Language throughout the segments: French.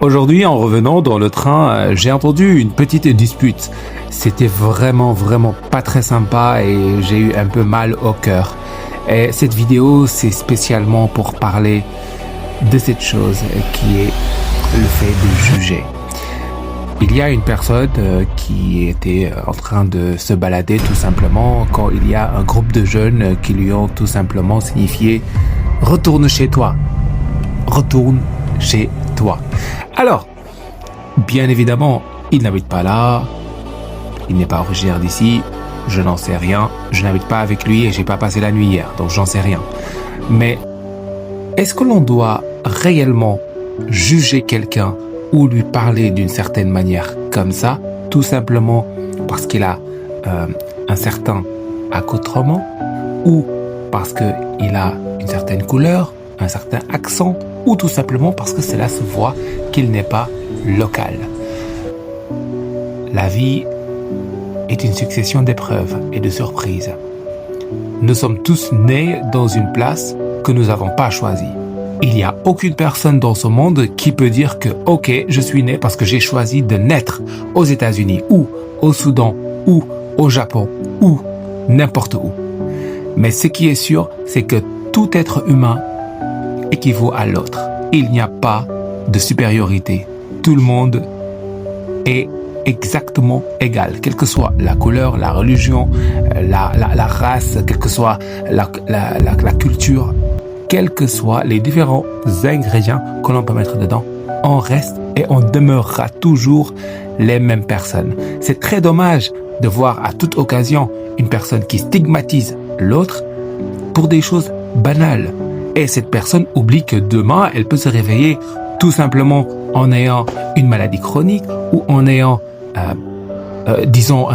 Aujourd'hui, en revenant dans le train, j'ai entendu une petite dispute. C'était vraiment pas très sympa et j'ai eu un peu mal au cœur. Et cette vidéo, c'est spécialement pour parler de cette chose qui est le fait de juger. Il y a une personne qui était en train de se balader tout simplement quand il y a un groupe de jeunes qui lui ont tout simplement signifié « Retourne chez toi ». Retourne chez toi. Alors, bien évidemment, il n'habite pas là, il n'est pas originaire d'ici, je n'en sais rien, je n'habite pas avec lui et j'ai pas passé la nuit hier, donc j'en sais rien. Mais est-ce que l'on doit réellement juger quelqu'un ou lui parler d'une certaine manière comme ça, tout simplement parce qu'il a un certain accoutrement ou parce qu'il a une certaine couleur, un certain accent, ou tout simplement parce que cela se voit qu'il n'est pas local. La vie est une succession d'épreuves et de surprises. Nous sommes tous nés dans une place que nous n'avons pas choisie. Il n'y a aucune personne dans ce monde qui peut dire que « Ok, je suis né parce que j'ai choisi de naître aux États-Unis ou au Soudan ou au Japon ou n'importe où. » Mais ce qui est sûr, c'est que tout être humain équivaut à l'autre. Il n'y a pas de supériorité. Tout le monde est exactement égal, quelle que soit la couleur, la religion, la race, quelle que soit la culture, quels que soient les différents ingrédients que l'on peut mettre dedans, on reste et on demeurera toujours les mêmes personnes. C'est très dommage de voir à toute occasion une personne qui stigmatise l'autre pour des choses banales. Et cette personne oublie que demain, elle peut se réveiller tout simplement en ayant une maladie chronique ou en ayant, disons,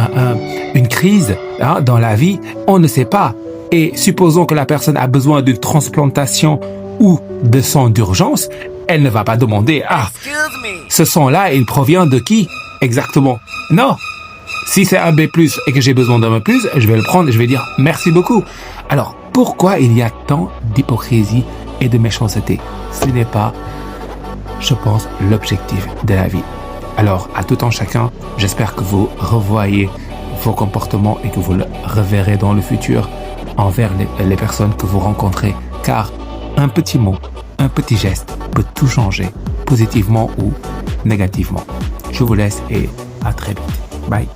une crise dans la vie. On ne sait pas. Et supposons que la personne a besoin d'une transplantation ou de sang d'urgence, elle ne va pas demander « Ah, ce sang-là, il provient de qui exactement ?» Non. Si c'est un B+, et que j'ai besoin d'un B+, je vais le prendre et je vais dire « Merci beaucoup ». Alors, pourquoi il y a tant d'hypocrisie et de méchanceté? Ce n'est pas, je pense, l'objectif de la vie. Alors, à tout un chacun, j'espère que vous revoyez vos comportements et que vous le reverrez dans le futur envers les personnes que vous rencontrez, car un petit mot, un petit geste peut tout changer, positivement ou négativement. Je vous laisse et à très vite. Bye.